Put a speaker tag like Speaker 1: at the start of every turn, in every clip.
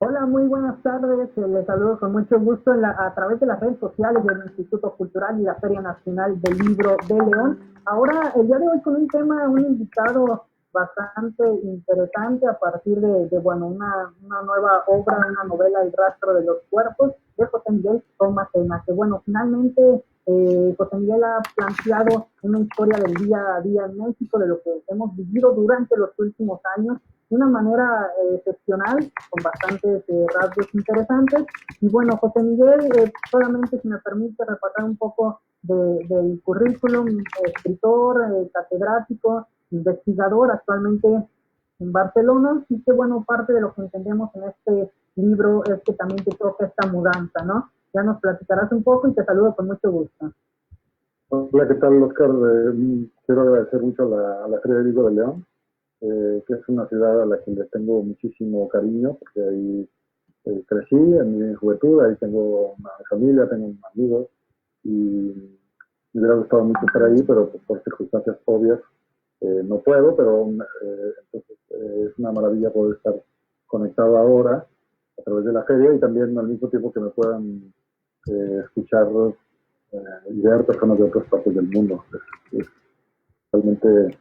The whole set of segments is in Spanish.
Speaker 1: Hola, muy buenas tardes. Les saludo con mucho gusto a través de las redes sociales del Instituto Cultural y la Feria Nacional del Libro de León. Ahora, el día de hoy con un tema, un invitado bastante interesante a partir de una nueva obra, una novela, El rastro de los cuerpos, de José Miguel Tomacena, que bueno, finalmente José Miguel ha planteado una historia del día a día en México, de lo que hemos vivido durante los últimos años, de una manera excepcional, con bastantes rasgos interesantes. Y bueno, José Miguel, solamente si me permite repasar un poco del currículum: escritor, catedrático, investigador actualmente en Barcelona, y que bueno, parte de lo que entendemos en este libro es que también te toca esta mudanza, ¿no? Ya nos platicarás un poco y te saludo con mucho gusto.
Speaker 2: Hola, ¿qué tal, Oscar? Quiero agradecer mucho a la Feria del Libro de León, que es una ciudad a la que le tengo muchísimo cariño, porque ahí crecí en mi juventud, ahí tengo una familia, tengo amigos, y me hubiera gustado mucho estar ahí, pero pues, por circunstancias obvias no puedo, pero entonces, es una maravilla poder estar conectado ahora a través de la feria y también al mismo tiempo que me puedan escuchar y ver personas de otras partes del mundo. Es realmente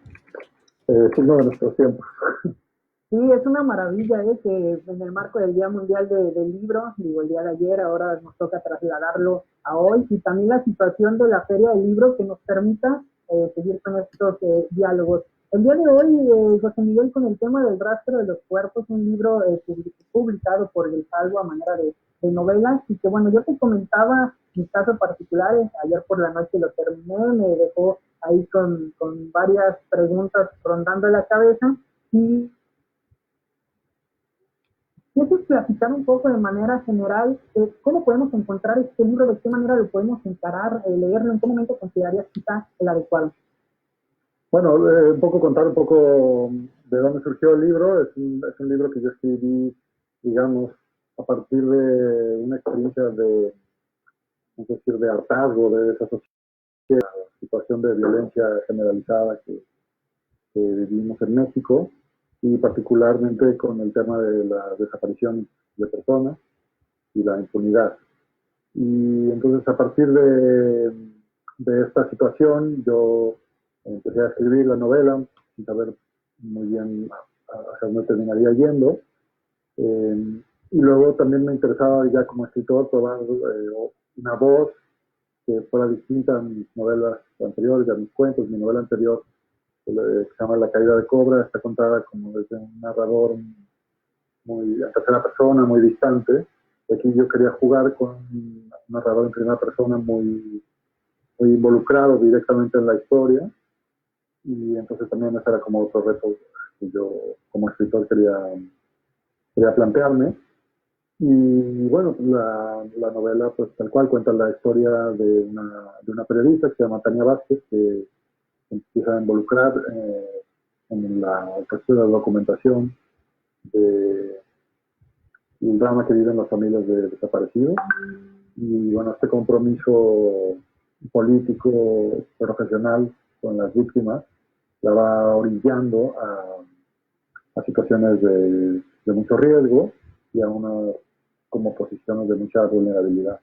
Speaker 2: signo de nuestros tiempos.
Speaker 1: Sí, es una maravilla, que en el marco del Día Mundial del Libro, digo, el día de ayer, ahora nos toca trasladarlo a hoy, y también la situación de la Feria del Libro que nos permita seguir con estos diálogos. El día de hoy, José Miguel, con el tema del rastro de los cuerpos, un libro publicado por El Salvo a manera de novela, y que bueno, yo te comentaba mi caso particular, ayer por la noche lo terminé, me dejó ahí con varias preguntas rondando la cabeza, y ¿quieres platicar un poco de manera general cómo podemos encontrar este libro, de qué manera lo podemos encarar, leerlo, en qué momento considerarías quizá el adecuado?
Speaker 2: Bueno, un poco contar un poco de dónde surgió el libro. Es un libro que yo escribí, digamos, a partir de una experiencia de, es decir, de hartazgo de esa situación de violencia generalizada que vivimos en México, y particularmente con el tema de la desaparición de personas y la impunidad. Y entonces, a partir de esta situación, yo empecé a escribir la novela sin saber muy bien hacia dónde terminaría yendo. Y luego también me interesaba ya como escritor probar una voz que fuera distinta a mis novelas anteriores, a mis cuentos. Mi novela anterior, que se llama La caída de Cobra, está contada como desde un narrador muy a tercera persona, muy distante. Aquí yo quería jugar con un narrador en primera persona muy involucrado directamente en la historia, y entonces también ese era como otro reto que yo como escritor quería plantearme. Y bueno, la novela pues tal cual cuenta la historia de una periodista que se llama Tania Vázquez, que empieza a involucrar en la cuestión de la documentación de el drama que viven las familias de desaparecidos. Y bueno, este compromiso político, profesional con las víctimas, la va orillando a situaciones de mucho riesgo y a unas como posiciones de mucha vulnerabilidad.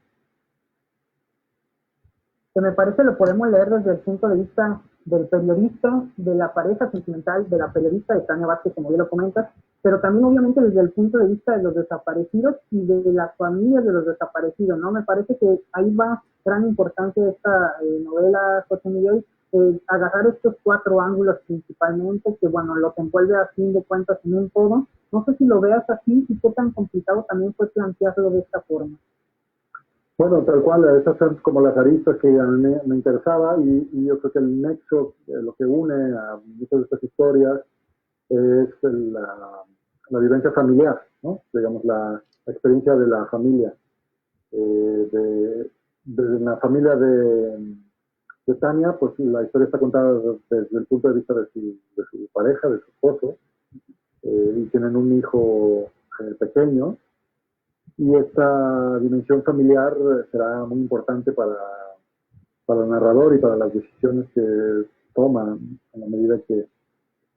Speaker 1: Que me parece lo podemos leer desde el punto de vista del periodista, de la pareja sentimental de la periodista de Tania Vázquez, como bien lo comentas, pero también obviamente desde el punto de vista de los desaparecidos y de las familias de los desaparecidos, ¿no? Me parece que ahí va gran importancia de esta novela, José Miguel, agarrar estos cuatro ángulos principalmente, que bueno, lo que envuelve a fin de cuentas en un todo. No sé si lo veas así y qué tan complicado también fue plantearlo de esta forma.
Speaker 2: Bueno, tal cual, esas son como las aristas que a mí me interesaba, y yo creo que el nexo, lo que une a muchas de estas historias es la vivencia familiar, ¿no? Digamos, la experiencia de la familia, de la familia de Tania. Pues la historia está contada desde el punto de vista de su pareja, de su esposo, y tienen un hijo pequeño, y esta dimensión familiar será muy importante para el narrador y para las decisiones que toma a la medida que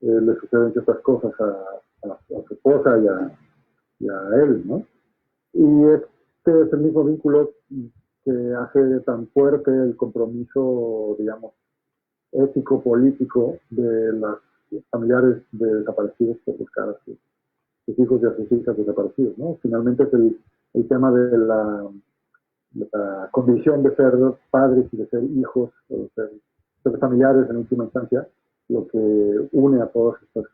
Speaker 2: le suceden ciertas cosas a su esposa y a él, ¿no? Y este es el mismo vínculo que hace tan fuerte el compromiso, digamos, ético, político de los familiares de desaparecidos por buscar a sus hijos y a sus hijas desaparecidos, ¿no? Finalmente es el tema de la condición de ser padres y de ser hijos, o de ser familiares en última instancia, lo que une a todos estos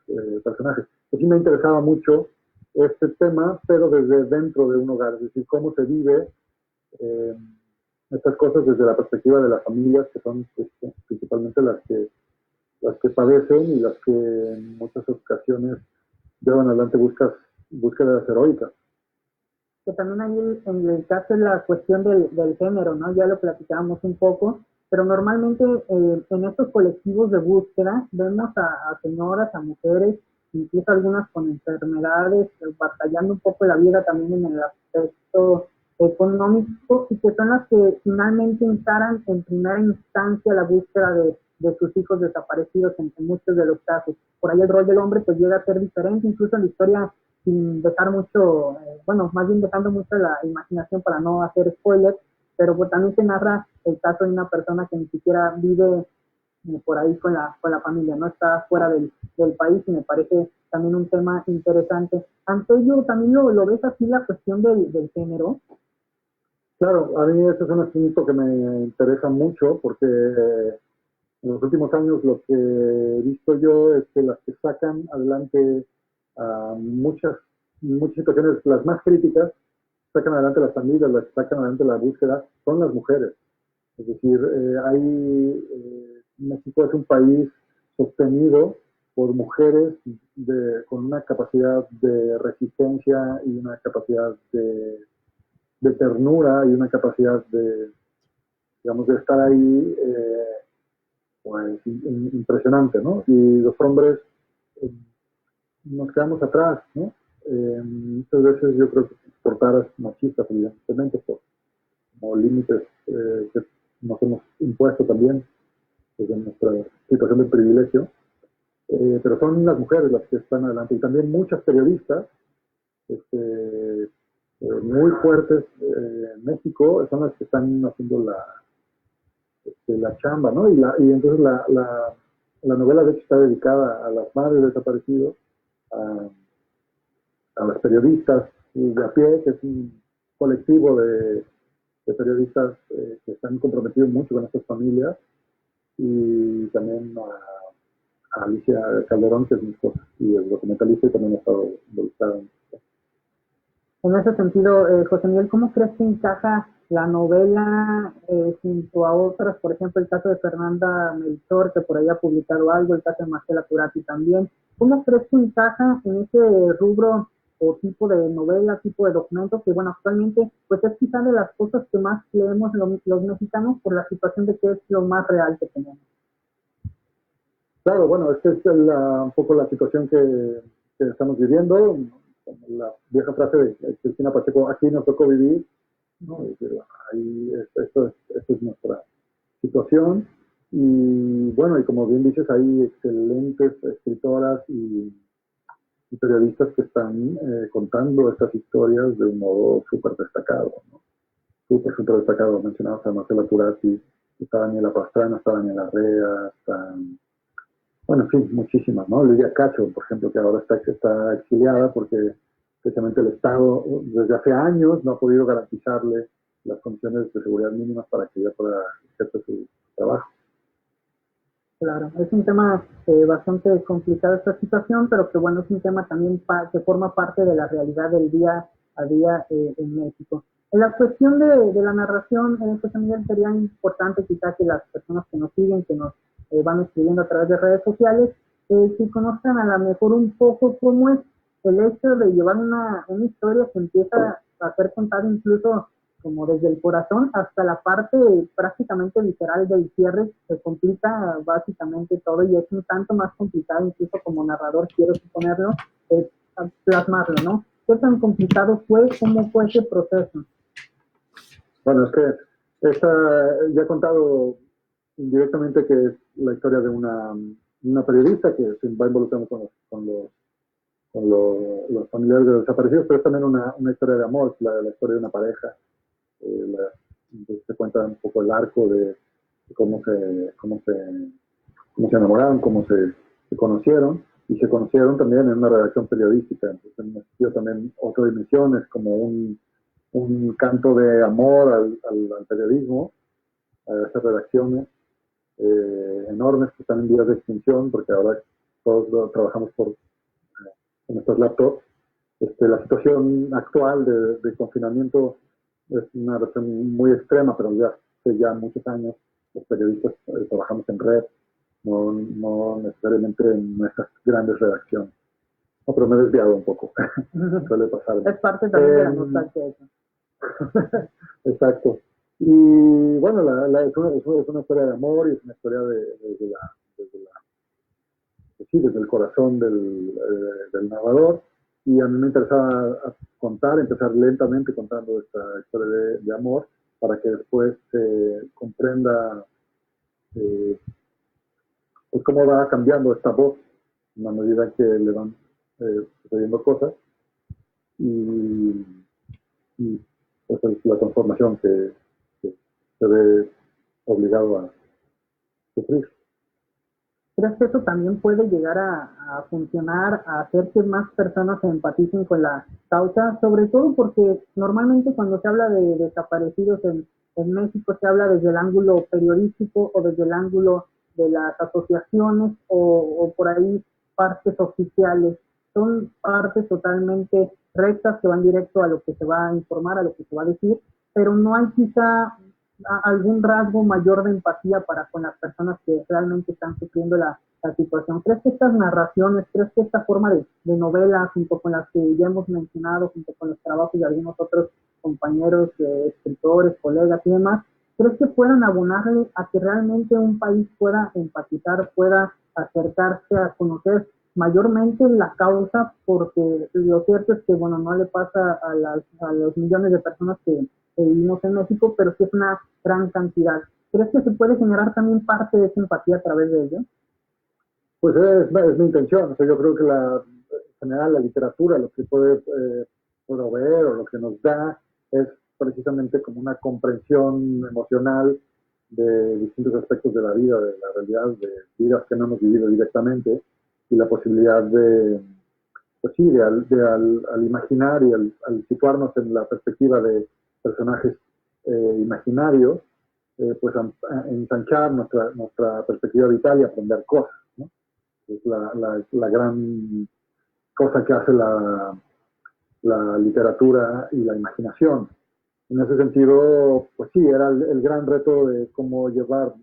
Speaker 2: personajes. A mí me interesaba mucho este tema, pero desde dentro de un hogar, es decir, cómo se vive eh, estas cosas desde la perspectiva de las familias, que son pues, principalmente las que padecen y las que en muchas ocasiones llevan adelante búsquedas heroicas.
Speaker 1: Que también ahí en el caso de la cuestión del género, ¿no? Ya lo platicábamos un poco, pero normalmente en estos colectivos de búsqueda vemos a señoras, a mujeres, incluso algunas con enfermedades, batallando un poco la vida también en el aspecto económico y que son las que finalmente encaran en primera instancia la búsqueda de sus hijos desaparecidos en muchos de los casos. Por ahí el rol del hombre pues llega a ser diferente, incluso en la historia sin dejar mucho, bueno, más bien dejando mucho la imaginación para no hacer spoilers, pero pues también se narra el caso de una persona que ni siquiera vive por ahí con la familia, no está fuera del país y me parece también un tema interesante. Ante ello, también lo ves así la cuestión del género.
Speaker 2: Claro, a mí ese es un asunto que me interesa mucho porque en los últimos años lo que he visto yo es que las que sacan adelante muchas situaciones, las más críticas, sacan adelante las familias, las que sacan adelante la búsqueda, son las mujeres. Es decir, México es un país sostenido por mujeres con una capacidad de resistencia y una capacidad de ternura y una capacidad digamos, de estar ahí pues, impresionante, ¿no? Y los hombres eh, nos quedamos atrás, ¿no? Muchas veces yo creo que por taras machistas, evidentemente, como límites que nos hemos impuesto también desde nuestra situación de privilegio, pero son las mujeres las que están adelante y también muchas periodistas muy fuertes en México son las que están haciendo la chamba, ¿no? Y entonces la novela de hecho está dedicada a las madres desaparecidos, a, a las periodistas de a pie, que es un colectivo de periodistas que están comprometidos mucho con estas familias, y también a Alicia Calderón, que es mi esposa, y el documentalista también ha estado involucrado en esto.
Speaker 1: En ese sentido, José Miguel, ¿cómo crees que encaja la novela junto a otras? Por ejemplo, el caso de Fernanda Melchor, que por ahí ha publicado algo, el caso de Marcela Turati también. ¿Cómo crees que encaja en ese rubro o tipo de novela, tipo de documento que, bueno, actualmente pues es quizá de las cosas que más leemos los mexicanos por la situación de que es lo más real que tenemos?
Speaker 2: Claro, bueno, esta es un poco la situación que estamos viviendo. La vieja frase de Cristina Pacheco, aquí nos tocó vivir, ¿no? Es decir, ahí esto es nuestra situación. Y bueno, y como bien dices, hay excelentes escritoras y periodistas que están contando estas historias de un modo súper destacado, ¿no? Súper destacado. Mencionabas a Marcela Turati, está Daniela Pastrana, está Daniela Rea, está, bueno, en fin, muchísimas, ¿no? Lidia Cacho, por ejemplo, que ahora está exiliada porque precisamente el Estado desde hace años no ha podido garantizarle las condiciones de seguridad mínimas para que ella pueda ejercer su trabajo.
Speaker 1: Claro, es un tema bastante complicado esta situación, pero que bueno, es un tema también que forma parte de la realidad del día a día en México. En la cuestión de la narración, pues también sería importante quizá que las personas que nos siguen, que nos van escribiendo a través de redes sociales, si conozcan a lo mejor un poco cómo es el hecho de llevar una historia que empieza a ser contada incluso como desde el corazón hasta la parte prácticamente literal del cierre, se complica básicamente todo y es un tanto más complicado, incluso como narrador, quiero suponerlo, plasmarlo, ¿no? ¿Qué tan complicado fue? ¿Cómo fue ese proceso?
Speaker 2: Bueno, es que ya he contado indirectamente que es la historia de una periodista que se va involucrando con los los familiares de los desaparecidos, pero es también una historia de amor, la historia de una pareja. Se cuenta un poco el arco de cómo se enamoraron, se conocieron, y se conocieron también en una redacción periodística. Entonces, en ese sentido también otra dimensión es como un canto de amor al periodismo, a esas redacciones enormes que están en vías de extinción, porque ahora todos trabajamos con nuestros laptops. La situación actual de confinamiento es una versión muy extrema, pero ya hace ya muchos años los periodistas trabajamos en red, no necesariamente en nuestras grandes redacciones. No, pero me he desviado un poco. Suele pasar.
Speaker 1: Es parte también de la nostalgia eso.
Speaker 2: Exacto. Y bueno, es una historia de amor y es una historia desde el corazón del narrador. Y a mí me interesaba empezar lentamente contando esta historia de amor, para que después se comprenda pues cómo va cambiando esta voz en la medida que le van sucediendo cosas, y pues es la transformación que se ve obligado a sufrir.
Speaker 1: ¿Crees que eso también puede llegar a funcionar, a hacer que más personas se empaticen con la causa? Sobre todo porque normalmente cuando se habla de desaparecidos en México se habla desde el ángulo periodístico o desde el ángulo de las asociaciones o por ahí partes oficiales. Son partes totalmente rectas que van directo a lo que se va a informar, a lo que se va a decir, pero no hay quizá algún rasgo mayor de empatía para con las personas que realmente están sufriendo la situación. ¿Crees que estas narraciones, crees que esta forma de novela, junto con las que ya hemos mencionado, junto con los trabajos de algunos otros compañeros, escritores, colegas y demás, crees que puedan abonarle a que realmente un país pueda empatizar, pueda acercarse a conocer mayormente la causa? Porque lo cierto es que, bueno, no le pasa a los millones de personas que vivimos en México, pero sí es una gran cantidad. ¿Crees que se puede generar también parte de esa empatía a través de ello?
Speaker 2: Pues es mi intención. O sea, yo creo que en general la literatura lo que puede proveer o lo que nos da es precisamente como una comprensión emocional de distintos aspectos de la vida, de la realidad, de vidas que no hemos vivido directamente, y la posibilidad pues sí, al imaginar y al situarnos en la perspectiva de personajes imaginarios, pues a ensanchar nuestra perspectiva vital y aprender cosas, ¿no? Es la gran cosa que hace la literatura y la imaginación. En ese sentido, pues sí, era el gran reto de cómo llevar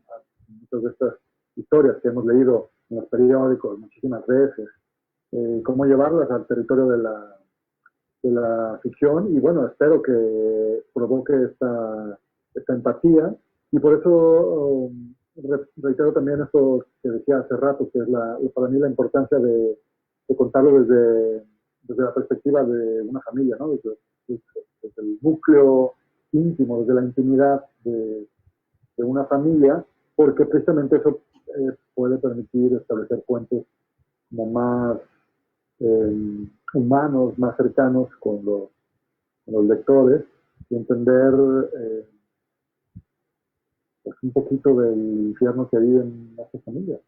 Speaker 2: muchas de estas historias que hemos leído en los periódicos muchísimas veces, cómo llevarlas al territorio de la ficción, y bueno, espero que provoque esta empatía, y por eso reitero también esto que decía hace rato, que es para mí la importancia de contarlo desde la perspectiva de una familia, ¿no? Desde el núcleo íntimo, desde la intimidad de una familia, porque precisamente eso puede permitir establecer puentes como más humanos, más cercanos con los lectores, y entender pues un poquito del infierno que viven nuestras familias.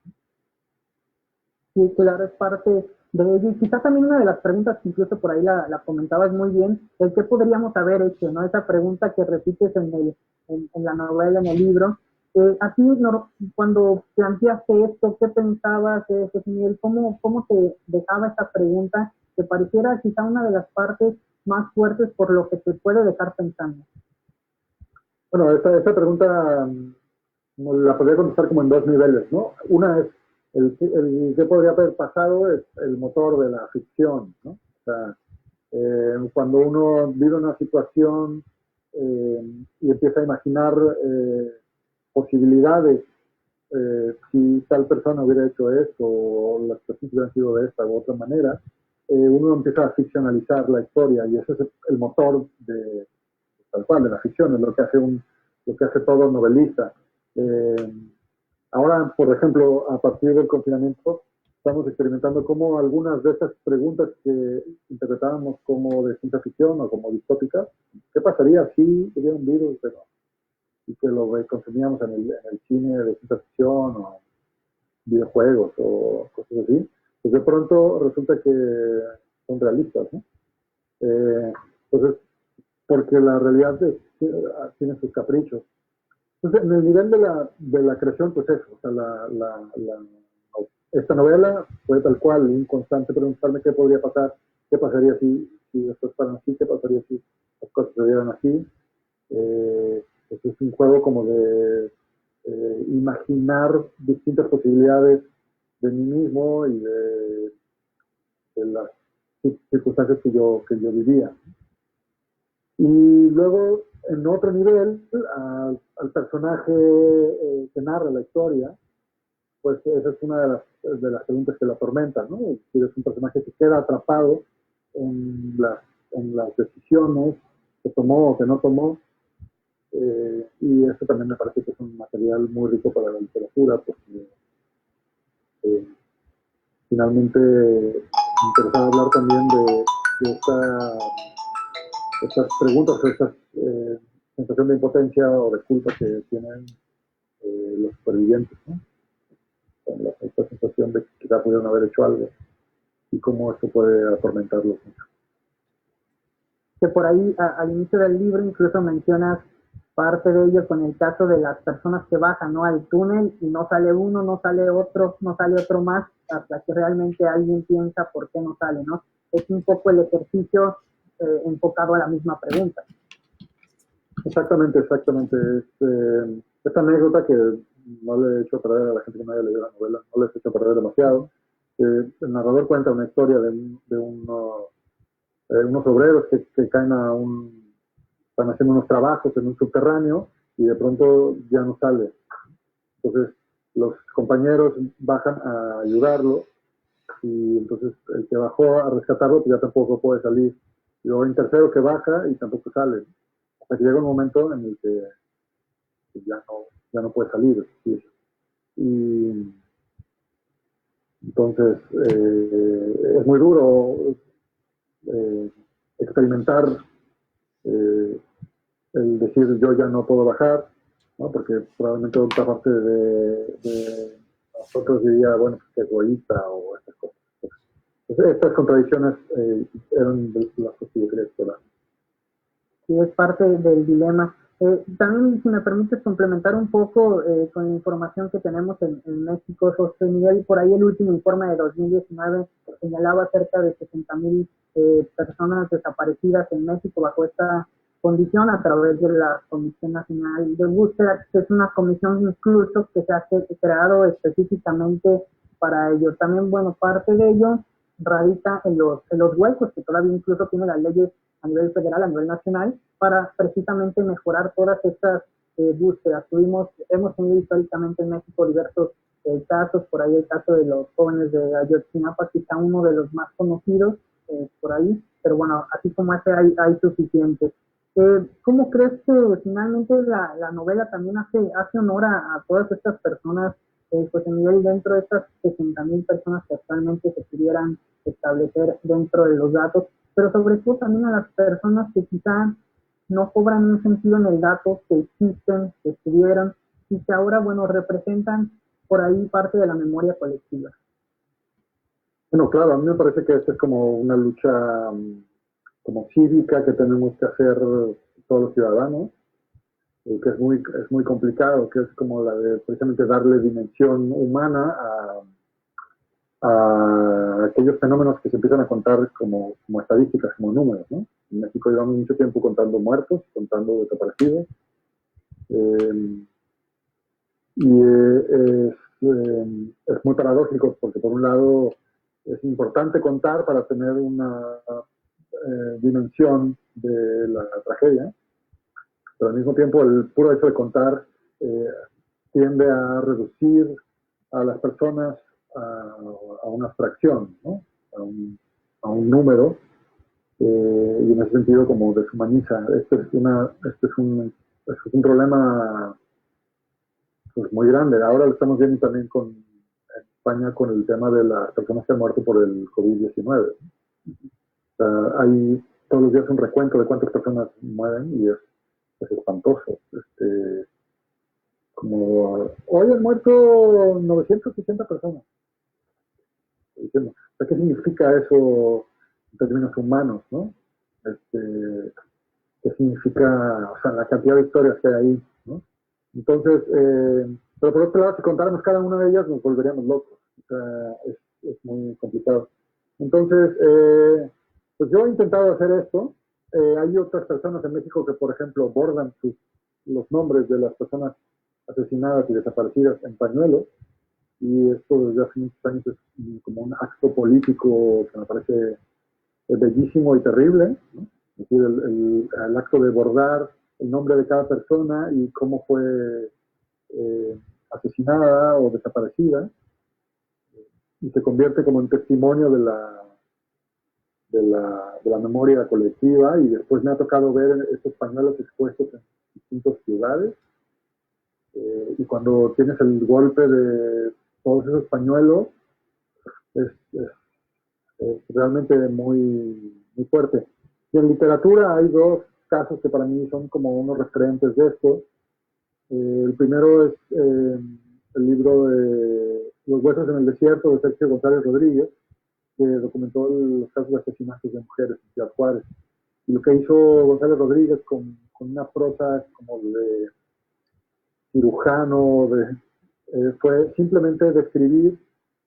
Speaker 1: Sí, claro, es parte de ello. Y quizás también una de las preguntas que incluso por ahí la comentabas muy bien, el qué podríamos haber hecho, ¿no? Esa pregunta que repites en la novela, en el libro. A ti, cuando planteaste esto, ¿qué pensabas, José Miguel? ¿Cómo te dejaba esta pregunta que pareciera quizá una de las partes más fuertes por lo que te puede dejar pensando?
Speaker 2: Bueno, esta pregunta la podría contestar como en dos niveles, ¿no? Una es el qué podría haber pasado, es el motor de la ficción, ¿no? O sea, cuando uno vive una situación y empieza a imaginar posibilidades, si tal persona hubiera hecho esto o las personas hubieran sido de esta u otra manera, uno empieza a ficcionalizar la historia, y ese es el motor tal cual de la ficción, es lo que hace todo novelista. Ahora, por ejemplo, a partir del confinamiento, estamos experimentando cómo algunas de esas preguntas que interpretábamos como de ciencia ficción o como distópicas, ¿qué pasaría si hubiera un virus y que lo consumíamos en el cine de ciencia ficción o videojuegos o cosas así? Pues de pronto resulta que son realistas, ¿no? Entonces, porque la realidad tiene sus caprichos. Entonces, en el nivel de la creación, pues eso, o sea, esta novela fue tal cual, un constante preguntarme qué podría pasar, qué pasaría si después fueran así, qué pasaría si las cosas se dieran así. Pues es un juego como de imaginar distintas posibilidades de mí mismo y de las circunstancias que yo vivía. Y luego, en otro nivel, al personaje que narra la historia, pues esa es una de las preguntas que la atormentan, ¿no? Es un personaje que queda atrapado en las decisiones que tomó o que no tomó, y esto también me parece que es un material muy rico para la literatura, porque eh, finalmente me interesaba hablar también de estas preguntas, estas sensación de impotencia o de culpa que tienen los supervivientes, ¿no? Esta sensación de que quizá pudieron haber hecho algo y cómo esto puede atormentarlos mucho.
Speaker 1: Que por ahí al inicio del libro incluso mencionas parte de ello con el caso de las personas que bajan, ¿no?, al túnel y no sale uno, no sale otro más, hasta que realmente alguien piensa por qué no sale, ¿no? Es un poco el ejercicio enfocado a la misma pregunta.
Speaker 2: Exactamente. Esta anécdota que no le he hecho perder a la gente que no haya leído la novela, no les he hecho perder demasiado. El narrador cuenta una historia de unos obreros que caen están haciendo unos trabajos en un subterráneo y de pronto ya no sale. Entonces los compañeros bajan a ayudarlo y entonces el que bajó a rescatarlo pues ya tampoco puede salir. Y luego hay un tercero que baja y tampoco sale. Hasta que llega un momento en el que ya no puede salir. ¿Sí? Y entonces es muy duro experimentar eh, el decir yo ya no puedo bajar, ¿no? Porque probablemente otra parte de nosotros diría, bueno, pues que egoísta o estas cosas. Entonces, estas contradicciones eran las que yo quería explorar.
Speaker 1: Sí, es parte del dilema. También, si me permites complementar un poco con la información que tenemos en México, José Miguel, por ahí el último informe de 2019 señalaba cerca de 60,000 personas desaparecidas en México bajo esta condición a través de la Comisión Nacional de Búsqueda, que es una comisión incluso que se ha creado específicamente para ello. También, bueno, parte de ello radica en los huecos que todavía incluso tiene las leyes a nivel federal, a nivel nacional, para precisamente mejorar todas estas búsquedas. Hemos tenido históricamente en México diversos casos, por ahí el caso de los jóvenes de Ayotzinapa, quizá uno de los más conocidos por ahí, pero bueno, así como ese hay suficientes. ¿Cómo crees que finalmente la novela también hace honor a todas estas personas, pues en nivel dentro de estas 60,000 personas que actualmente se pudieran establecer dentro de los datos, pero sobre todo también a las personas que quizá no cobran un sentido en el dato, que existen, que estuvieron y que ahora, bueno, representan por ahí parte de la memoria colectiva?
Speaker 2: Bueno, claro, a mí me parece que esta es como una lucha como cívica que tenemos que hacer todos los ciudadanos, que es muy complicado, que es como la de precisamente darle dimensión humana a aquellos fenómenos que se empiezan a contar como estadísticas, como números, ¿no? En México llevamos mucho tiempo contando muertos, contando desaparecidos, y es muy paradójico porque por un lado es importante contar para tener una dimensión de la tragedia, pero al mismo tiempo el puro hecho de contar eh, tiende a reducir a las personas a una abstracción, ¿no? a un número, y en ese sentido como deshumaniza. Este es un problema pues, muy grande. Ahora lo estamos viendo también España con el tema de las personas que han muerto por el COVID-19. O sea, hay todos los días un recuento de cuántas personas mueren y es espantoso. Como hoy han muerto 960 personas. O sea, ¿qué significa eso en términos humanos, no? ¿Qué significa, o sea, la cantidad de historias que hay ahí, ¿no? Entonces, pero por otro lado, si contáramos cada una de ellas, nos volveríamos locos. O sea, es muy complicado. Entonces, pues yo he intentado hacer esto. Hay otras personas en México que, por ejemplo, bordan los nombres de las personas asesinadas y desaparecidas en pañuelos. Y esto desde hace muchos años es como un acto político que me parece bellísimo y terrible, ¿no? Es decir, el acto de bordar el nombre de cada persona y cómo fue asesinada o desaparecida, y se convierte como en testimonio de la memoria colectiva. Y después me ha tocado ver estos pañuelos expuestos en distintas ciudades, y cuando tienes el golpe de todos esos pañuelos, es, es, es realmente muy, muy fuerte. Y en literatura hay dos casos que para mí son como unos referentes de esto. El primero es el libro de Los huesos en el desierto, de Sergio González Rodríguez, que documentó los casos de asesinatos de mujeres en Ciudad Juárez. Y lo que hizo González Rodríguez con una prosa como de cirujano, fue simplemente describir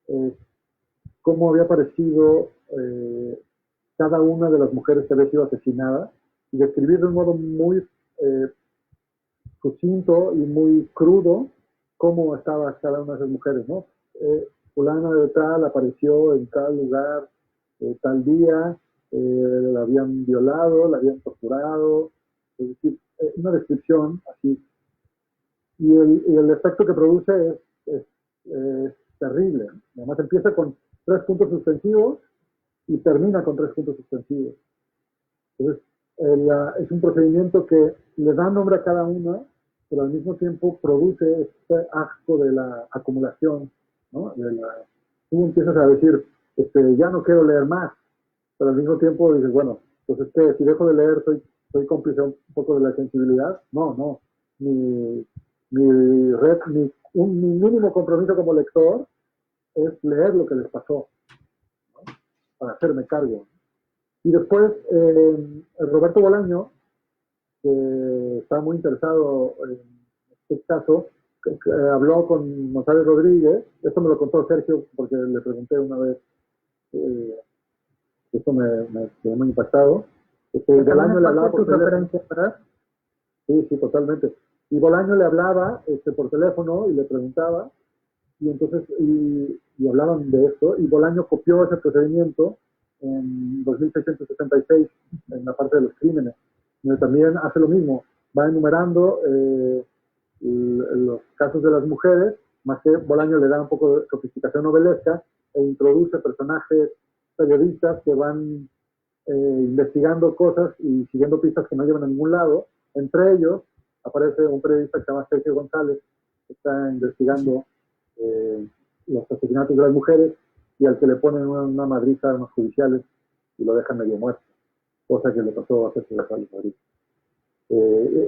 Speaker 2: eh, cómo había aparecido cada una de las mujeres que había sido asesinada, y describir de un modo muy sucinto y muy crudo cómo estaba cada una de esas mujeres, ¿no? Fulana de tal apareció en tal lugar, tal día, la habían violado, la habían torturado, es decir, una descripción así. Y el efecto que produce es terrible. Además empieza con 3 puntos suspensivos y termina con 3 puntos suspensivos. Entonces, es un procedimiento que le da nombre a cada una, pero al mismo tiempo produce este acto de la acumulación, ¿no? Tú empiezas a decir, ya no quiero leer más, pero al mismo tiempo dices, bueno, pues es que si dejo de leer, soy cómplice un poco de la sensibilidad. No, no. Mi, mi mínimo compromiso como lector es leer lo que les pasó, ¿no? Para hacerme cargo. Y después, Roberto Bolaño, que está muy interesado en este caso, habló con González Rodríguez. Esto me lo contó Sergio porque le pregunté una vez, eh, esto me quedó muy impactado. Bolaño le hablaba por teléfono. ¿Verdad? Sí, sí, totalmente. Y Bolaño le hablaba por teléfono y le preguntaba, y entonces y hablaban de esto, y Bolaño copió ese procedimiento en 2676, en la parte de los crímenes, donde también hace lo mismo, va enumerando los casos de las mujeres, más que Bolaño le da un poco de sofisticación novelesca e introduce personajes periodistas que van investigando cosas y siguiendo pistas que no llevan a ningún lado. Entre ellos aparece un periodista que se llama Sergio González, que está investigando los asesinatos de las mujeres, y al que le ponen una madriza a unos judiciales y lo dejan medio muerto, cosa que le pasó a Sergio González Madrid.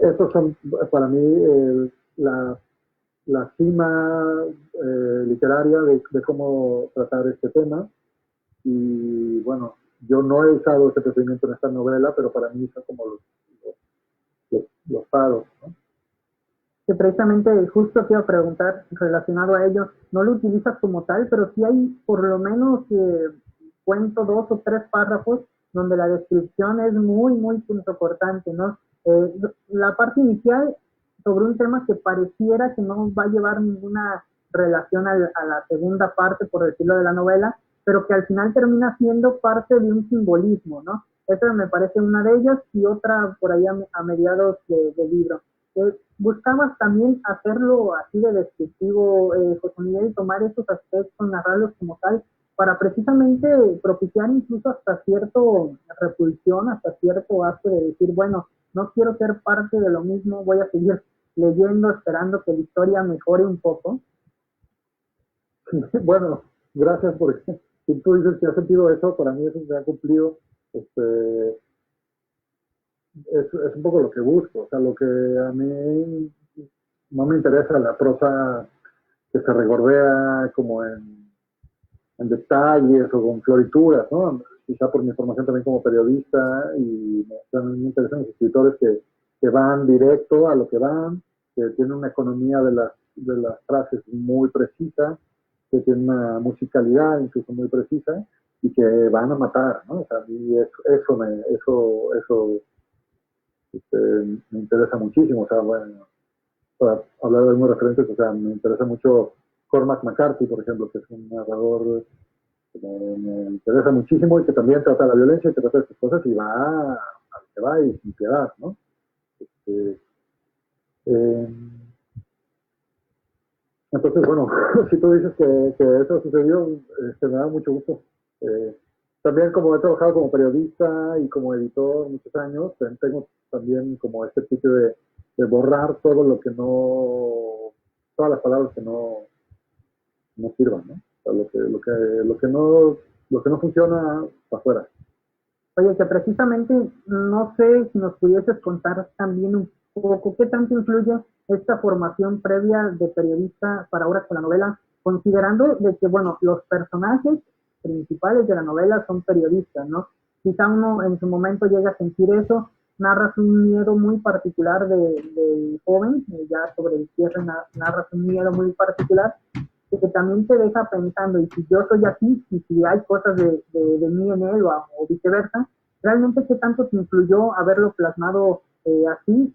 Speaker 2: Estos son para mí la cima literaria de cómo tratar este tema. Y bueno, yo no he usado este procedimiento en esta novela, pero para mí son como los faros, ¿no? Que precisamente justo te iba a preguntar relacionado a ello, no lo utilizas como tal, pero sí hay por lo menos cuento 2 o 3 párrafos donde la descripción es muy, muy punzocortante, ¿no? La parte inicial sobre un tema que pareciera que no va a llevar ninguna relación a la segunda parte, por decirlo, de la novela, pero que al final termina siendo parte de un simbolismo, ¿no? Esa me parece una de ellas, y otra por ahí a mediados del libro. Buscabas también hacerlo así de descriptivo, José Miguel, y tomar esos aspectos, narrarlos como tal, para precisamente propiciar incluso hasta cierto repulsión, hasta cierto acto de decir, bueno, no quiero ser parte de lo mismo, voy a seguir leyendo, esperando que la historia mejore un poco. Bueno, gracias porque si tú dices que has sentido eso, para mí eso se ha cumplido. Este, es un poco lo que busco, o sea, lo que a mí no me interesa la prosa que se regordea como en detalles o con florituras, ¿no? Quizá por mi formación también como periodista y también me interesan los escritores que van directo a lo que van, que tienen una economía de las frases muy precisa, que tienen una musicalidad incluso muy precisa y que van a matar, ¿no? O sea, a mí eso este, me interesa muchísimo, o sea, bueno, para hablar de algunos referentes, o sea, me interesa mucho Cormac McCarthy, por ejemplo, que es un narrador que me interesa muchísimo y que también trata la violencia, que trata estas cosas y va a lo que va y sin piedad, ¿no? Eh, eh, entonces, bueno, si tú dices que eso sucedió, me da mucho gusto. Eh, también como he trabajado como periodista y como editor muchos años, tengo también como este tipo de borrar todo lo que no, todas las palabras que no sirvan, ¿no? O sea, lo que no funciona para afuera.
Speaker 1: Oye, que precisamente no sé si nos pudieses contar también un poco qué tanto influye esta formación previa de periodista para ahora con la novela, considerando de que, bueno, los personajes principales de la novela son periodistas, ¿no? Quizá uno en su momento llega a sentir eso, narras un miedo muy particular de joven, ya sobre el cierre narras un miedo muy particular, que también te deja pensando, y si yo soy así, y si hay cosas de mí en él o viceversa, realmente qué tanto te influyó haberlo plasmado así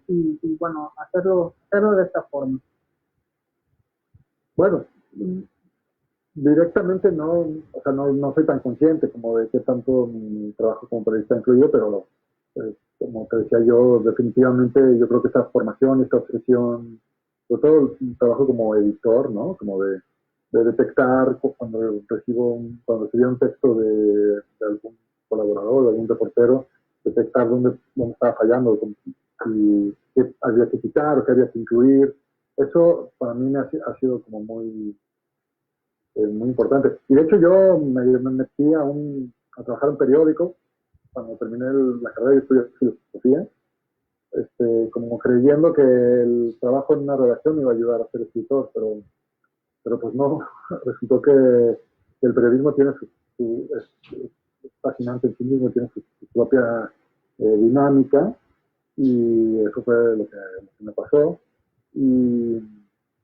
Speaker 1: bueno, hacerlo de esta forma.
Speaker 2: Bueno, directamente no, o sea, no soy tan consciente como de qué tanto mi trabajo como periodista influyó, pero como te decía yo, definitivamente yo creo que esta formación, esta obsesión, sobre todo el trabajo como editor, ¿no? Como de detectar cuando recibía un texto de algún colaborador, de algún reportero, detectar dónde estaba fallando, y qué había que quitar o qué había que incluir. Eso para mí ha sido como muy importante. Y de hecho yo me metí a trabajar en periódico cuando terminé la carrera de estudios de filosofía, como creyendo que el trabajo en una redacción me iba a ayudar a ser escritor, pero pues no, resultó que el periodismo tiene es fascinante en sí mismo, tiene su propia dinámica y eso fue lo que me pasó y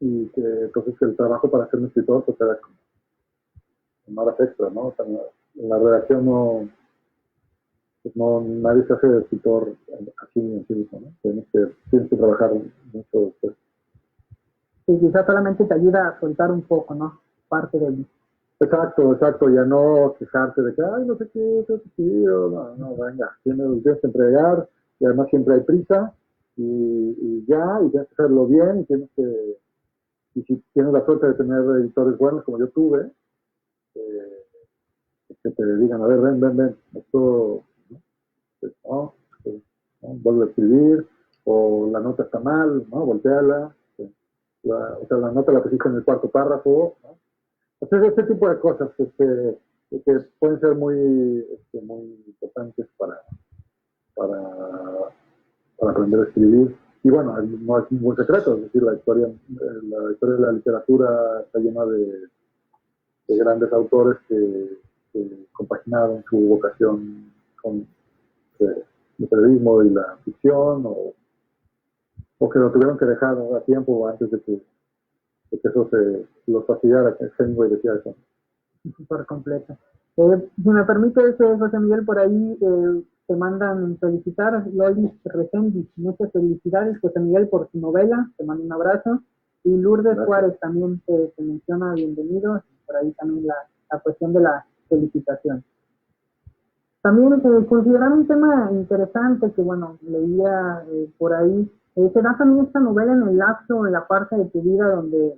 Speaker 2: que entonces el trabajo para ser un escritor pues era como horas extra, ¿no? O sea, en la redacción pues nadie se hace escritor así en sí mismo, ¿no? Tienes que trabajar mucho después.
Speaker 1: Y quizá solamente te ayuda a soltar un poco, ¿no? Parte del...
Speaker 2: Exacto, exacto, ya no quejarte de que, ay, no sé qué, no, venga, tienes que entregar, y además siempre hay prisa, y tienes que hacerlo bien, y si tienes la suerte de tener editores buenos como yo tuve, eh, que te digan, a ver, ven, esto, pues, no, pues, ¿no? Vuelve a escribir, o la nota está mal, ¿no? Volteala, o sea, la nota la pusiste en el cuarto párrafo, ¿no? Entonces, este tipo de cosas que pueden ser muy importantes para, para aprender a escribir. Y bueno, no es ningún secreto, es decir, la historia de la literatura está llena de grandes autores que compaginaron su vocación con el periodismo y la ficción, o que lo tuvieron que dejar a tiempo antes de que eso los fastidiara, que Hemingway decía eso.
Speaker 1: Súper completa. Si me permite, José Miguel, por ahí te mandan felicitar, Lolis Resendiz, muchas felicidades, José Miguel, por su novela, te mando un abrazo, y Lourdes Gracias. Juárez también te menciona bienvenido, por ahí también la cuestión de la felicitación. También considerar un tema interesante que, bueno, leía por ahí, se da también esta novela en el lapso, en la parte de tu vida donde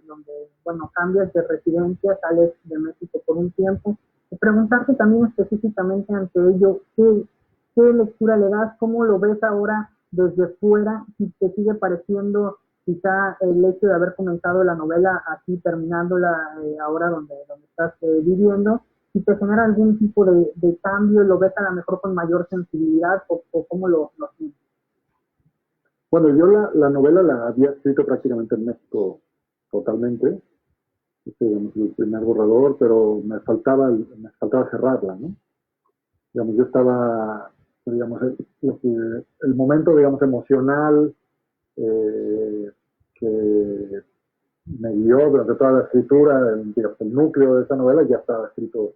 Speaker 1: bueno, cambias de residencia, sales de México por un tiempo, y preguntarte también específicamente ante ello, ¿qué lectura le das? ¿Cómo lo ves ahora desde fuera? Si te sigue pareciendo quizá el hecho de haber comenzado la novela así, terminándola ahora donde estás viviendo, si te genera algún tipo de cambio, lo ves a lo mejor con mayor sensibilidad o cómo lo sientes.
Speaker 2: Bueno, yo la novela la había escrito prácticamente en México totalmente, digamos, el primer borrador, pero me faltaba cerrarla, ¿no? Digamos, yo estaba, digamos, el momento, digamos, emocional eh, que me guió durante toda la escritura, digamos, el núcleo de esa novela ya estaba escrito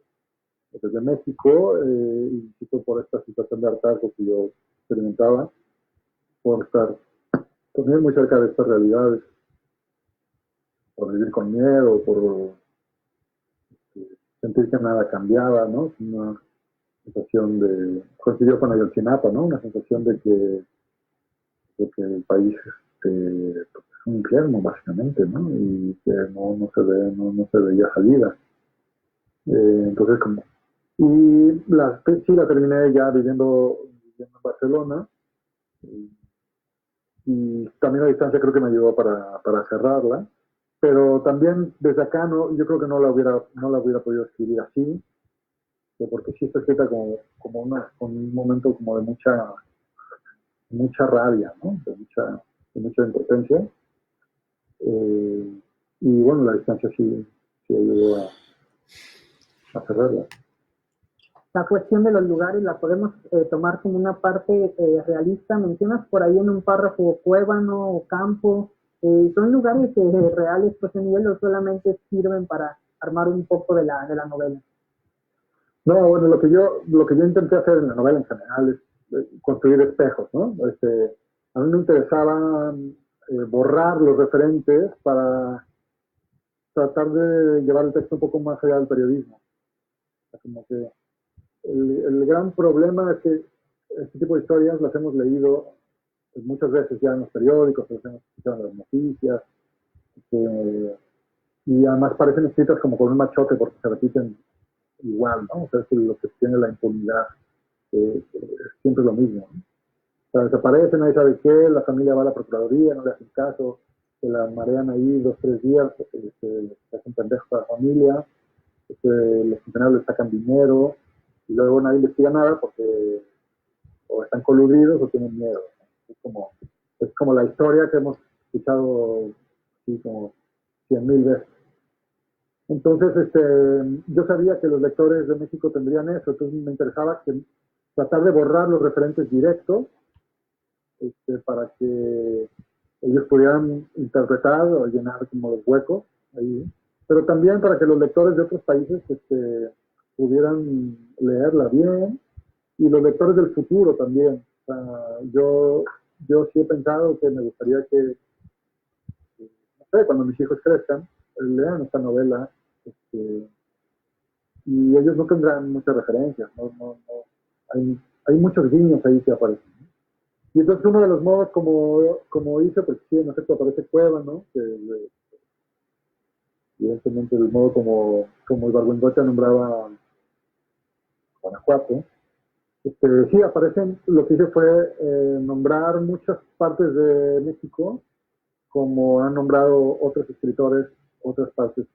Speaker 2: desde México, y fue por esta situación de hartazgo que yo experimentaba, por estar también muy cerca de estas realidades, por vivir con miedo, por sentir que nada cambiaba, ¿no? Una sensación coincidió con Ayotzinapa, ¿no? Una sensación de que el país es un infierno, básicamente, ¿no? Y que no se veía salida. Entonces, sí la terminé ya viviendo en Barcelona, y también la distancia creo que me ayudó para cerrarla, pero también desde acá yo creo que no la hubiera podido escribir así, porque sí está escrita con un momento como de mucha rabia, ¿no? De mucha impotencia. Y bueno, la distancia sí ayudó a cerrarla.
Speaker 1: La cuestión de los lugares la podemos tomar como una parte realista. Mencionas por ahí en un párrafo Cuébano o Campo. ¿Son lugares reales, pues, en nivel o solamente sirven para armar un poco de la novela?
Speaker 2: No, bueno, lo que yo intenté hacer en la novela en general es construir espejos, ¿no? A mí me interesaba borrar los referentes para tratar de llevar el texto un poco más allá del periodismo. O sea, como que el gran problema es que este tipo de historias las hemos leído muchas veces ya en los periódicos, las hemos escuchado en las noticias, y además parecen escritas como con un machote porque se repiten igual, ¿no? O sea, es lo que tiene la impunidad, es siempre lo mismo, ¿no? O sea, desaparece, nadie sabe qué, la familia va a la procuraduría, no le hacen caso, se la marean ahí 2, 3 días, se hacen pendejos a la familia, los funcionarios le sacan dinero, y luego nadie investiga nada porque o están coludidos o tienen miedo, ¿no? Es como la historia que hemos escuchado así como 100,000 veces. Entonces, yo sabía que los lectores de México tendrían eso, entonces me interesaba tratar de borrar los referentes directos, para que ellos pudieran interpretar o llenar como los huecos ahí, pero también para que los lectores de otros países pudieran leerla bien, y los lectores del futuro también. O sea, yo sí he pensado que me gustaría que, no sé, cuando mis hijos crezcan, lean esta novela, y ellos no tendrán muchas referencias, hay muchos guiños ahí que aparecen, ¿no? Y entonces uno de los modos como hice, pues sí, en efecto aparece Cueva, ¿no? Evidentemente el modo como Ibargüengocha nombraba Guanajuato. Sí, aparecen, lo que hice fue nombrar muchas partes de México como han nombrado otros escritores otras partes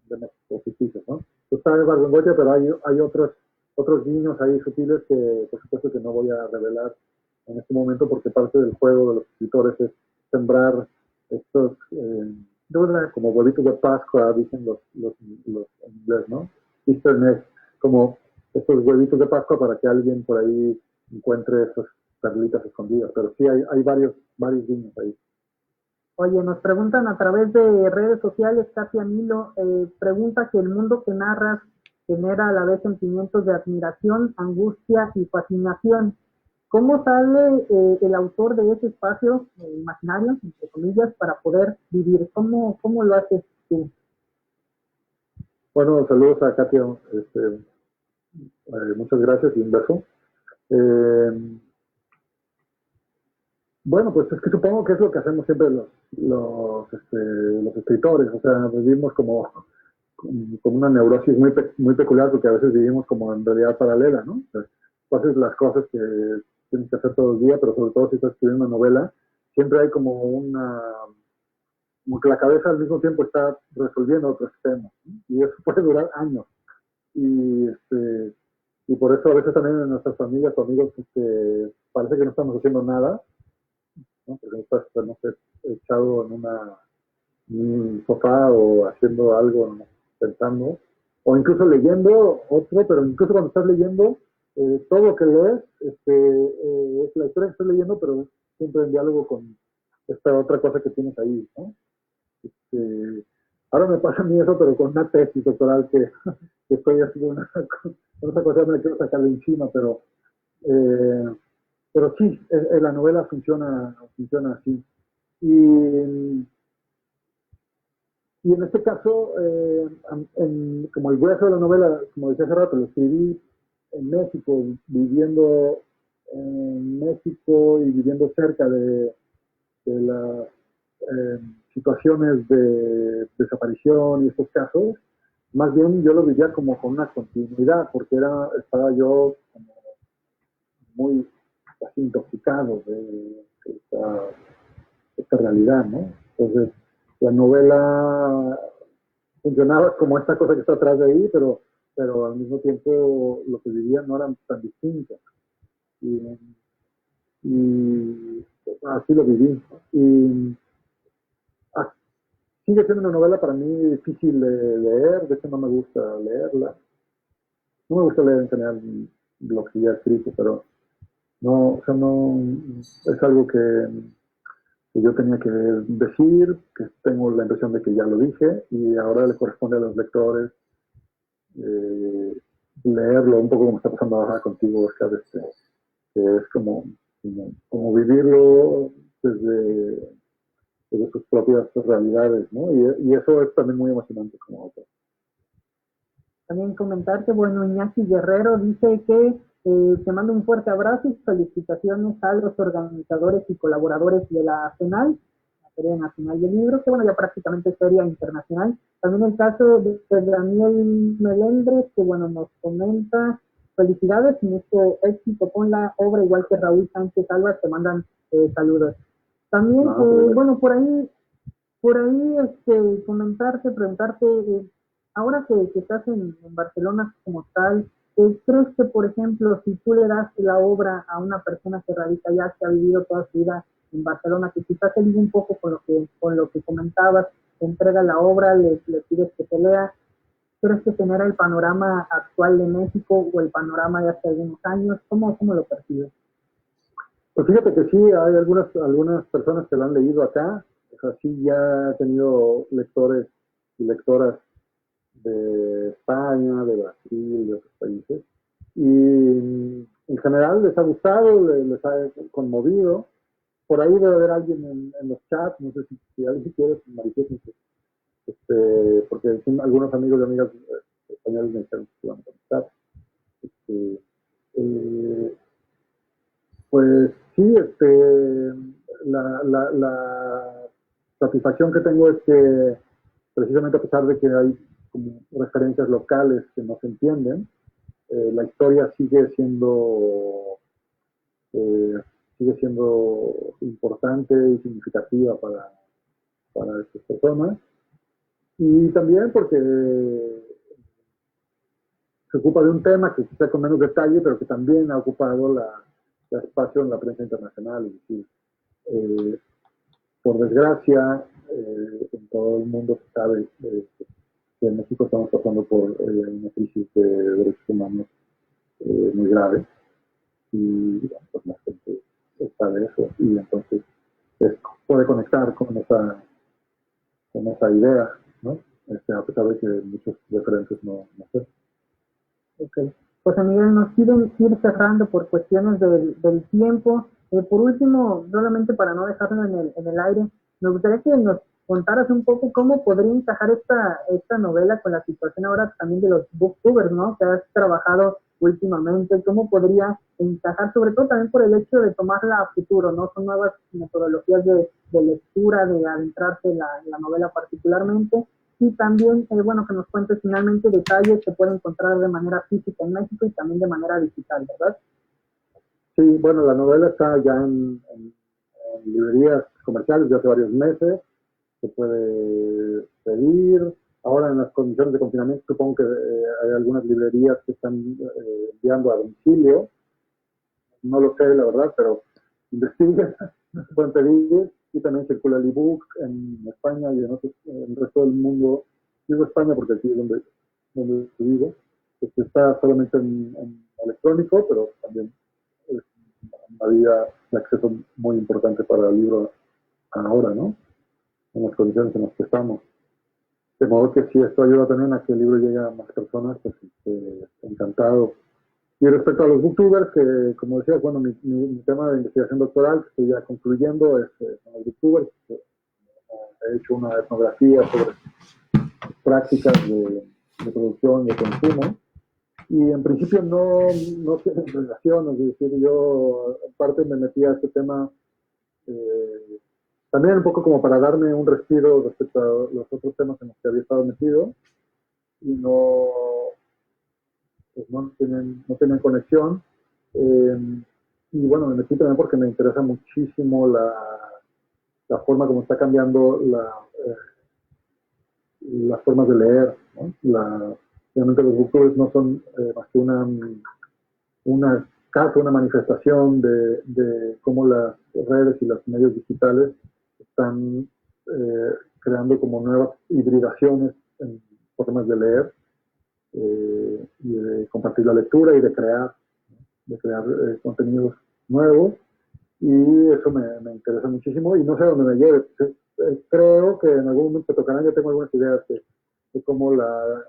Speaker 2: de México ficticios, ¿no? Está Ibargüengocha, pero hay otros guiños ahí sutiles que por supuesto que no voy a revelar en este momento, porque parte del juego de los escritores es sembrar estos como huevitos de Pascua, dicen los en inglés, ¿no? Easter eggs, como estos huevitos de Pascua para que alguien por ahí encuentre esas perlitas escondidas, pero sí hay varios guiños ahí.
Speaker 1: Oye, nos preguntan a través de redes sociales, Katia Milo, pregunta que el mundo que narras genera a la vez sentimientos de admiración, angustia y fascinación. ¿Cómo sale el autor de ese espacio imaginario, entre comillas, para poder vivir? ¿Cómo lo haces tú?
Speaker 2: Bueno, saludos a Katia, muchas gracias y un beso. Bueno, pues es que supongo que es lo que hacemos siempre los escritores, o sea, vivimos como una neurosis muy peculiar, porque a veces vivimos como en realidad paralela, ¿no? O sea, tú haces las cosas que tienes que hacer todo el día, pero sobre todo si estás escribiendo una novela, siempre hay como que la cabeza al mismo tiempo está resolviendo otros temas, ¿no? Y eso puede durar años. Y, y por eso a veces también en nuestras familias o amigos parece que no estamos haciendo nada, ¿no? Porque estás, no sé, echado en un sofá o haciendo algo, ¿no? Pensando, o incluso leyendo otro, pero incluso cuando estás leyendo, todo lo que lees es la historia que estás leyendo, pero siempre en diálogo con esta otra cosa que tienes ahí, ¿no? Ahora me pasa a mí eso, pero con una tesis doctoral que estoy haciendo con esa cosa, me la quiero sacar de encima, eh, pero sí, la novela funciona así. Y, y en este caso, como el grueso de la novela, como decía hace rato, lo escribí en México, viviendo en México y viviendo cerca de las situaciones de desaparición y estos casos, más bien yo lo vivía como con una continuidad, porque estaba yo como muy así intoxicado de esta realidad, ¿no? Entonces, la novela funcionaba como esta cosa que está atrás de ahí, pero al mismo tiempo lo que vivía no era tan distinto. Y, y así lo viví. Y sigue siendo una novela para mí difícil de leer, de hecho no me gusta leerla. No me gusta leer en general lo que ya he escrito, pero no, o sea, no es algo que yo tenía que decir, que tengo la impresión de que ya lo dije y ahora le corresponde a los lectores leerlo un poco como está pasando ahora contigo, Oscar, que es como vivirlo desde sus propias realidades, ¿no? Y eso es también muy emocionante como autor.
Speaker 1: También comentarte, bueno, Iñaki Guerrero dice que te manda un fuerte abrazo y felicitaciones a los organizadores y colaboradores de la FENAL, la Feria Nacional del Libro, que bueno, ya prácticamente es feria internacional. También el caso de Daniel Melendres, que bueno, nos comenta, felicidades y mucho éxito con la obra, igual que Raúl Sánchez Alba, te mandan saludos. También, bueno, por ahí comentarte, preguntarte, ahora que estás en Barcelona como tal, ¿crees que, por ejemplo, si tú le das la obra a una persona que radica allá, que ha vivido toda su vida en Barcelona, que quizás se liga un poco con lo que comentabas, te entrega la obra, le pides que te lea, ¿crees que genera el panorama actual de México o el panorama de hace algunos años? ¿Cómo lo percibes?
Speaker 2: Pues fíjate que sí, hay algunas personas que lo han leído acá, o sea, sí ya he tenido lectores y lectoras de España, de Brasil, de otros países, y en general les ha gustado, les ha conmovido. Por ahí debe haber alguien en los chats, no sé si alguien quiere, manifiéstense, porque algunos amigos y amigas españoles me dijeron que iban a conectar. Este, eh, Pues sí, la satisfacción que tengo es que precisamente a pesar de que hay como referencias locales que no se entienden, la historia eh, sigue siendo importante y significativa para estas personas. Y también porque se ocupa de un tema que quizá con menos detalle, pero que también ha ocupado la espacio en la prensa internacional. Es decir, eh, por desgracia, en todo el mundo se sabe que en México estamos pasando por una crisis de derechos humanos muy grave y bueno, pues la gente sabe eso y entonces puede conectar con esa idea, ¿no? A pesar de que muchos referentes no sé.
Speaker 1: Okay. Pues Miguel, nos quieren ir cerrando por cuestiones del tiempo. Por último, solamente para no dejarlo en el aire, me gustaría que nos contaras un poco cómo podría encajar esta novela con la situación ahora también de los booktubers, ¿no? Que has trabajado últimamente, cómo podría encajar, sobre todo también por el hecho de tomarla a futuro, ¿no? Son nuevas metodologías de lectura, de adentrarse en la novela particularmente, y también, bueno, que nos cuentes finalmente detalles que puede encontrar de manera física en México y también de manera digital, ¿verdad?
Speaker 2: Sí, bueno, la novela está ya en librerías comerciales de hace varios meses, se puede pedir. Ahora en las condiciones de confinamiento supongo que hay algunas librerías que están enviando a domicilio. No lo sé, la verdad, pero investiguen, se pueden pedir. Y también circula el ebook en España y en el resto del mundo. Digo España porque aquí es donde vivo. Está solamente en electrónico, pero también es una vía de acceso muy importante para el libro ahora, ¿no? En las condiciones en las que estamos. De modo que si esto ayuda también a que el libro llegue a más personas, pues encantado. Y respecto a los booktubers, que como decía, bueno, mi tema de investigación doctoral, que estoy ya concluyendo, son los booktubers. He hecho una etnografía sobre prácticas de producción y de consumo. Y en principio no tienen relación, es decir, yo en parte me metí a este tema también un poco como para darme un respiro respecto a los otros temas en los que había estado metido y pues no tienen conexión. Eh, y bueno, me metí también porque me interesa muchísimo la forma como está cambiando las formas de leer, ¿no? Realmente los booktubers no son más que una manifestación de cómo las redes y los medios digitales están creando como nuevas hibridaciones en formas de leer y de compartir la lectura y de crear contenidos nuevos. Y eso me interesa muchísimo y no sé a dónde me lleve. Creo que en algún momento tocará, yo tengo algunas ideas de cómo la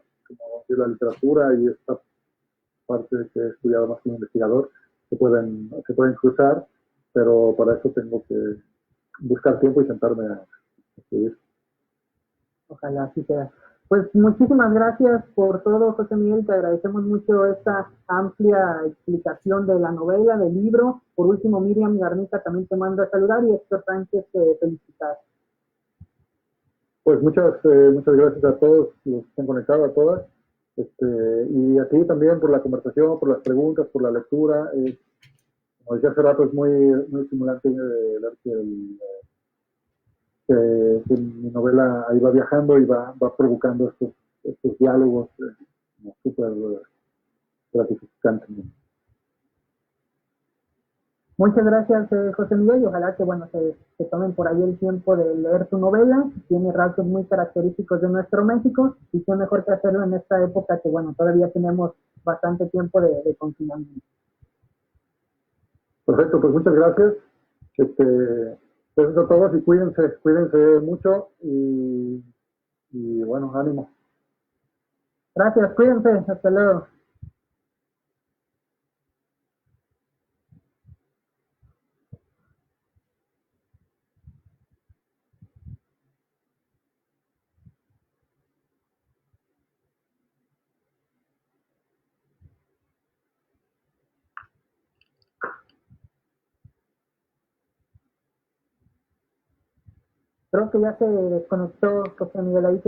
Speaker 2: literatura y esta parte que he estudiado más como investigador se pueden cruzar, pero para eso tengo que buscar tiempo y sentarme a escribir.
Speaker 1: Ojalá así sea. Pues muchísimas gracias por todo, José Miguel. Te agradecemos mucho esta amplia explicación de la novela, del libro. Por último, Miriam Garnica también te manda a saludar y Héctor Sánchez te felicitar.
Speaker 2: Pues muchas gracias a todos los que están conectados, a todas. Y a ti también por la conversación, por las preguntas, por la lectura. Como decía hace rato, es muy, muy estimulante ver que mi novela ahí va viajando y va provocando estos diálogos súper gratificantes.
Speaker 1: Muchas gracias, José Miguel, y ojalá que bueno se tomen por ahí el tiempo de leer tu novela. Tiene rasgos muy característicos de nuestro México y qué mejor que hacerlo en esta época que bueno todavía tenemos bastante tiempo de confinamiento.
Speaker 2: Perfecto, pues muchas gracias. Gracias a todos y cuídense mucho y bueno, ánimo.
Speaker 1: Gracias, cuídense, hasta luego. Creo que ya se desconectó José Miguel ahí.